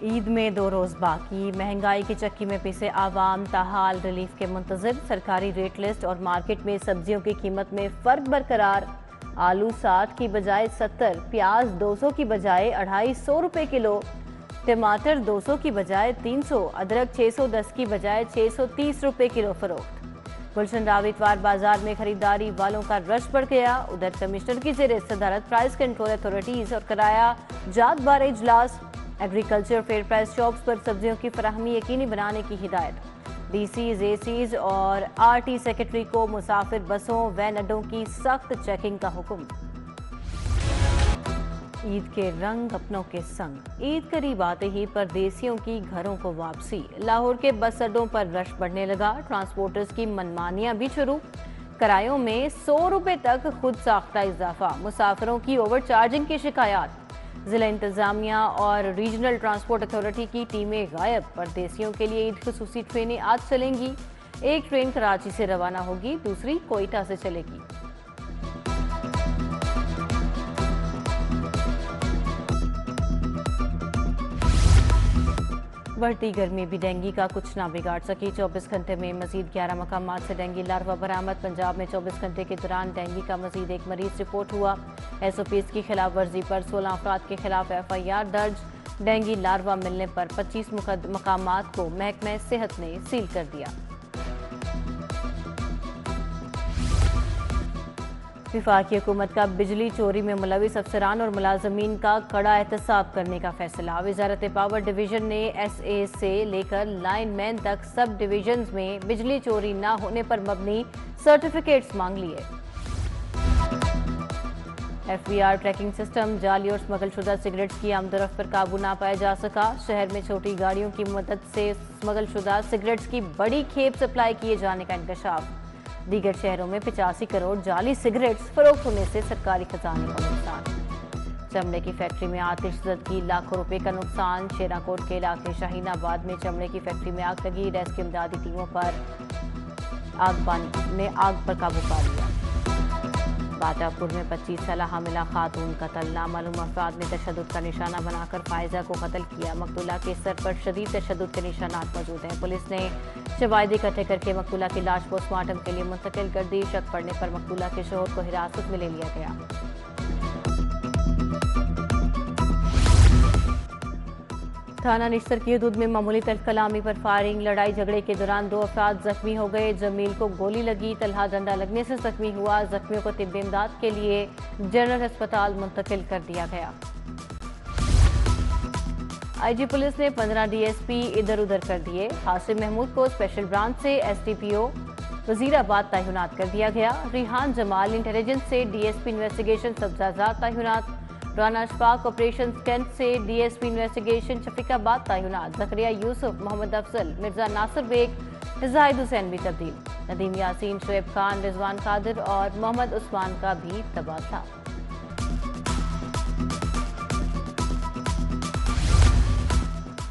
ईद में 2 रोज बाकी, महंगाई की चक्की में पिसे आवाम ताहाल रिलीफ के मुंतजिर। सरकारी रेट लिस्ट और मार्केट में सब्जियों की कीमत में फर्क बरकरार। आलू 60 की बजाय 70, प्याज 200 की बजाय 250 रुपए किलो, टमाटर 200 की बजाय 300, अदरक 610 की बजाय 630 रुपए किलो फरोख्त। गुलशन राव इतवार बाजार में खरीदारी वालों का रश बढ़ गया। उधर कमिश्नर की जेर सदारत प्राइस कंट्रोल अथॉरिटीज और कराया जात बार इजलास। एग्रीकल्चर फेयर प्राइस शॉप्स पर सब्जियों की फराहमी यकीनी बनाने की हिदायत। डीसीज, एसीज और आरटी सेक्रेटरी को मुसाफिर बसों वैन अड्डों की सख्त चेकिंग का हुक्म। ईद के रंग अपनों के संग, ईद करीब आते ही परदेसियों की घरों को वापसी। लाहौर के बस अड्डों पर रश बढ़ने लगा। ट्रांसपोर्टर्स की मनमानियां भी शुरू। किरायों में 100 रुपए तक खुद साख्ता इजाफा। मुसाफिरों की ओवर चार्जिंग की शिकायत। जिला इंतजामिया और रीजनल ट्रांसपोर्ट अथॉरिटी की टीमें गायब। परदेसियों के लिए ईद खुसूसी ट्रेनें आज चलेंगी। एक ट्रेन कराची से रवाना होगी, दूसरी कोयटा से चलेगी। बढ़ती गर्मी भी डेंगू का कुछ ना बिगाड़ सकी। 24 घंटे में मजीद 11 मकामात से डेंगू लार्वा बरामद। पंजाब में 24 घंटे के दौरान डेंगू का मजीद एक मरीज रिपोर्ट हुआ। SOPs की खिलाफ वर्जी पर 16 अफराद के खिलाफ FIR दर्ज। डेंगू लार्वा मिलने पर 25 मकामात को महकमा सेहत ने सील कर दिया। विफाकी हुकूमत का बिजली चोरी में मुलविस अफसरान और मुलाजमीन का कड़ा एहतसाब करने का फैसला। वजारत पावर डिवीजन ने SA से लेकर लाइन मैन तक सब डिवीजन में बिजली चोरी न होने पर मबनी सर्टिफिकेट्स मांग लिए। FBR ट्रैकिंग सिस्टम जाली और स्मगलशुदा सिगरेट्स की आमदोरफ्त पर काबू ना पाया जा सका। शहर में छोटी गाड़ियों की मदद से स्मगलशुदा सिगरेट्स की बड़ी खेप सप्लाई किए जाने का इंकशाफ। दीगर शहरों में 85 करोड़ जाली सिगरेट्स फरोख्त होने से सरकारी खजाने का नुकसान। चमड़े की फैक्ट्री में आतिशज़द की लाखों रुपए का नुकसान। शेराकोट के इलाके शाहीनाबाद में चमड़े की फैक्ट्री में आग लगी। रेस्क्यू इमदादी टीमों पर आग पर काबू पा लिया। बाटापुर में 25 साल हामिला खातून कत्ल। नामालूम अफराद ने तशद्दुद का निशाना बनाकर फायजा को कत्ल किया। मकतूला के सर पर शदीद तशद्दुद के निशानात मौजूद हैं। पुलिस ने शवाहिद इकट्ठे करके मकतूला की लाश पोस्टमार्टम के लिए मुंतकिल कर दी। शक पड़ने पर मकतूला के शोहर को हिरासत में ले लिया गया। थाना निश्तर की हदूद में मामूली तलकलामी पर फायरिंग। लड़ाई झगड़े के दौरान 2 अफराद जख्मी हो गए। जमील को गोली लगी। तलहा डंडा लगने से जख्मी हुआ। जख्मियों को तिब्बी इमदाद के लिए जनरल अस्पताल मुंतकिल कर दिया गया। IG पुलिस ने 15 DSP इधर उधर कर दिए। हासिम महमूद को स्पेशल ब्रांच से STPO वजीराबाद तैनात कर दिया गया। रिहान जमाल इंटेलिजेंस से DSP इन्वेस्टिगेशन सब्जाजात तैनात। राना अशफाक ऑपरेशन कैंट से DSP इन्वेस्टिगेशन शफीकाबाद तैनात। जकरिया यूसुफ, मोहम्मद अफजल, मिर्जा नासिर बेग, जाहिद हुसैन भी तब्दील। नदीम यासीन, शुएब खान, रिजवान कादिर और मोहम्मद उस्मान का भी तबादला।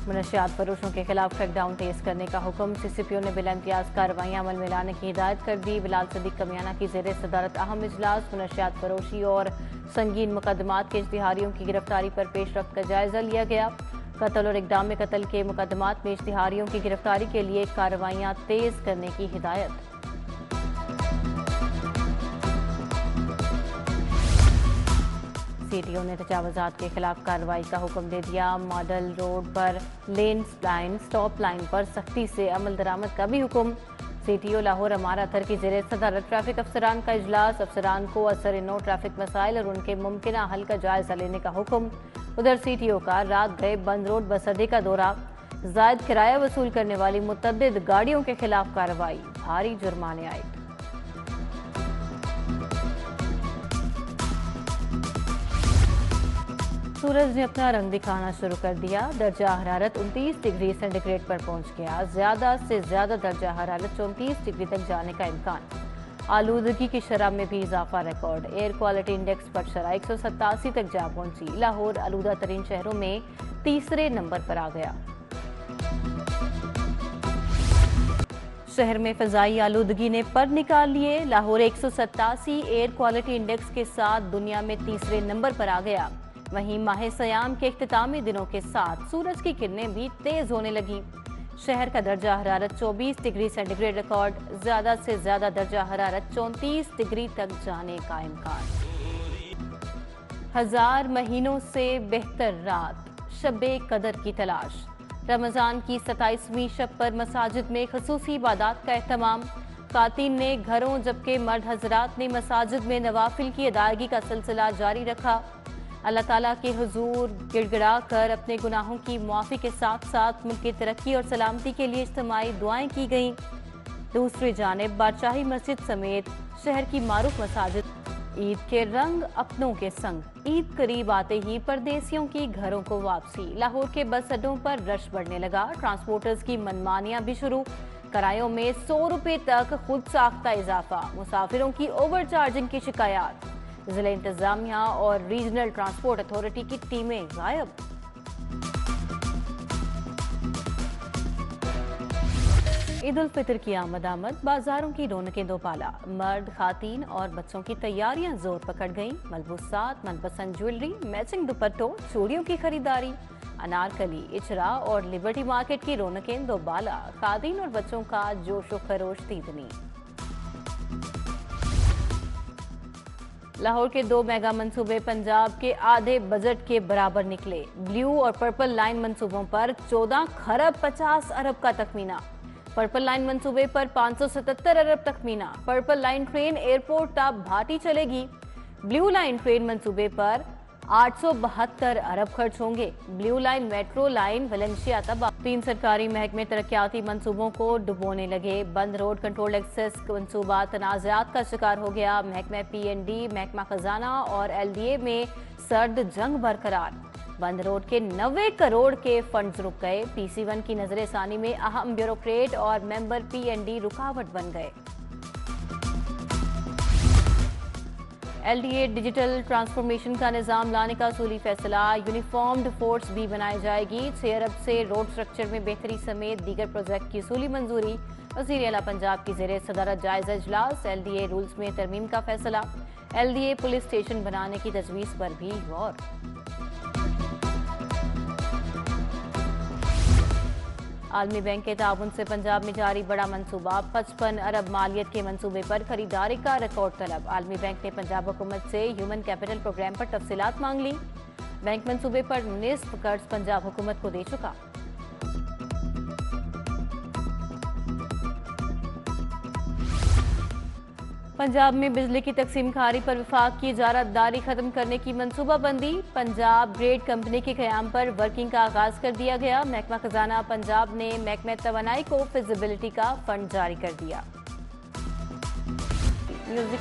मनशियात फरोशों के खिलाफ क्रैकडाउन तेज करने का हुक्म। CCPO ने बिला इम्तियाज कार्रवाइयां अमल में लाने की हिदायत कर दी। बिलाल सदीक कमियाना की जेर सदारत अहम इजलास। मनशियात फरोशी और संगीन मुकदमात के इश्तिहारियों की गिरफ्तारी पर पेशरफ्त का जायजा लिया गया। कत्ल और इक़दाम कत्ल के मुकदमात में इश्तिहारियों की गिरफ्तारी के लिए कार्रवाइयां तेज करने की हिदायत। CTO ने तजावुज़ात के खिलाफ कार्रवाई का हुक्म दे दिया। मॉडल रोड पर लेन लाइन, स्टॉप लाइन पर सख्ती से अमल दरामद का भी हुक्म। CTO लाहौर अमारा अतर की जेर सदारत ट्रैफिक अफसरान का इजलास। अफसरान को असर नो ट्रैफिक मसाइल और उनके मुमकिन हल का जायजा लेने का हुक्म। उधर CTO का रात गए बंद रोड बस अड्डे का दौरा। जायद किराया वसूल करने वाली मुतअद्दिद गाड़ियों के खिलाफ कार्रवाई। भारी जुर्माने आए। सूरज ने अपना रंग दिखाना शुरू कर दिया। दर्जा हरारत 29 डिग्री सेंटीग्रेड पर पहुंच गया। ज्यादा से ज्यादा दर्जा हरारत 34 डिग्री तक जाने का इम्कान। आलूदगी की शरह में भी इजाफा रिकॉर्ड। एयर क्वालिटी इंडेक्स पर शरह 187 तक जा पहुंची। लाहौर आलूदा तरीन शहरों में तीसरे नंबर पर आ गया। शहर में फ़िज़ाई आलूदगी ने पर निकाल लिए। लाहौर 187 एयर क्वालिटी इंडेक्स के साथ दुनिया में तीसरे नंबर पर आ गया। वहीं माह सयाम के इख्तितामी दिनों के साथ सूरज की किरणें भी तेज होने लगी। शहर का दर्जा हरारत 24 डिग्री सेंटीग्रेड रिकॉर्ड, ज्यादा से ज्यादा दर्जा हरारत 34 डिग्री तक जाने का इम्कान। 1000 महीनों से बेहतर रात, शब-ए कदर की तलाश। रमजान की 27वीं शब पर मसाजिद में खसूसी इबादत का एहतमाम। खातीन ने घरों जबकि मर्द हजरात ने मसाजिद में नवाफिल की अदायगी का सिलसिला जारी रखा। अल्लाह ताला के हुजूर गिड़गिड़ा कर अपने गुनाहों की मुआफ़ी के साथ साथ मुल्क की तरक्की और सलामती के लिए इज्तिमाई दुआएं की गईं। दूसरी जानिब बादशाही मस्जिद समेत शहर की मारूफ मसाजिद ईद के रंग अपनों के संग। ईद करीब आते ही परदेसियों की घरों को वापसी। लाहौर के बस अड्डों पर रश बढ़ने लगा। ट्रांसपोर्टर्स की मनमानियां भी शुरू। किरायों में 100 रुपए तक खुद साख्ता इजाफा। मुसाफिरों की ओवर चार्जिंग की शिकायत। जिला इंतजामिया और रीजनल ट्रांसपोर्ट अथॉरिटी की टीमें गायब। ईद उल फितर की आमद बाजारों की रौनकें दोपाला। मर्द, खातीन और बच्चों की तैयारियां जोर पकड़ गईं। मलबूसात, मनपसंद ज्वेलरी, मैचिंग दुपट्टों, चूड़ियों की खरीदारी। अनारकली, इचरा और लिबर्टी मार्केट की रौनकें दोबाला। खातीन और बच्चों का जोशो खरोश तीदनी। लाहौर के 2 मेगा मंसूबे पंजाब के आधे बजट के बराबर निकले। ब्लू और पर्पल लाइन मंसूबों पर 14 खरब 50 अरब का तखमीना। पर्पल लाइन मंसूबे पर 577 अरब तखमीना। पर्पल लाइन ट्रेन एयरपोर्ट तक भाटी चलेगी। ब्लू लाइन ट्रेन मंसूबे पर 872 अरब खर्च होंगे। Blue line metro line Valencia तबाह। 3 सरकारी महकमे तरक्याती मंसूबों को डुबोने लगे। बंद रोड कंट्रोल एक्सेस मंसूबा तनाज़ात का शिकार हो गया। महकमा PND, महकमा खजाना और LDA में सर्द जंग बरकरार। बंद रोड के 90 करोड़ के फंड्स रुक गए। PC1 की नजरसानी में अहम ब्यूरोक्रेट और मेंबर PND रुकावट बन गए। LDA डिजिटल ट्रांसफॉर्मेशन का निजाम लाने का असूली फैसला। यूनिफॉर्म्ड फोर्स भी बनाई जाएगी। 6 अरब से रोड स्ट्रक्चर में बेहतरी समेत दीगर प्रोजेक्ट की असूली मंजूरी। वज़ीर आला पंजाब की ज़ेरे सदारत जायजा इजलास। LDA रूल्स में तरमीम का फैसला। LDA पुलिस स्टेशन बनाने की तजवीज़ पर भी गौर। आलमी बैंक के ताउन से पंजाब में जारी बड़ा मंसूबा। 55 अरब मालियत के मंसूबे पर खरीदारी का रिकॉर्ड तलब। आलमी बैंक ने पंजाब हुकूमत से ह्यूमन कैपिटल प्रोग्राम पर तफसीलात मांग ली। बैंक मंसूबे पर निस्फ कर्ज पंजाब हुकूमत को दे चुका। पंजाब में बिजली की तकसीम खारी पर विफाक की इजारतदारी खत्म करने की मनसूबाबंदी। पंजाब ग्रेड कंपनी के क़याम पर वर्किंग का आगाज कर दिया गया। महकमा खजाना पंजाब ने महकमा तवानाई को फिजिबिलिटी का फंड जारी कर दिया। म्यूजिक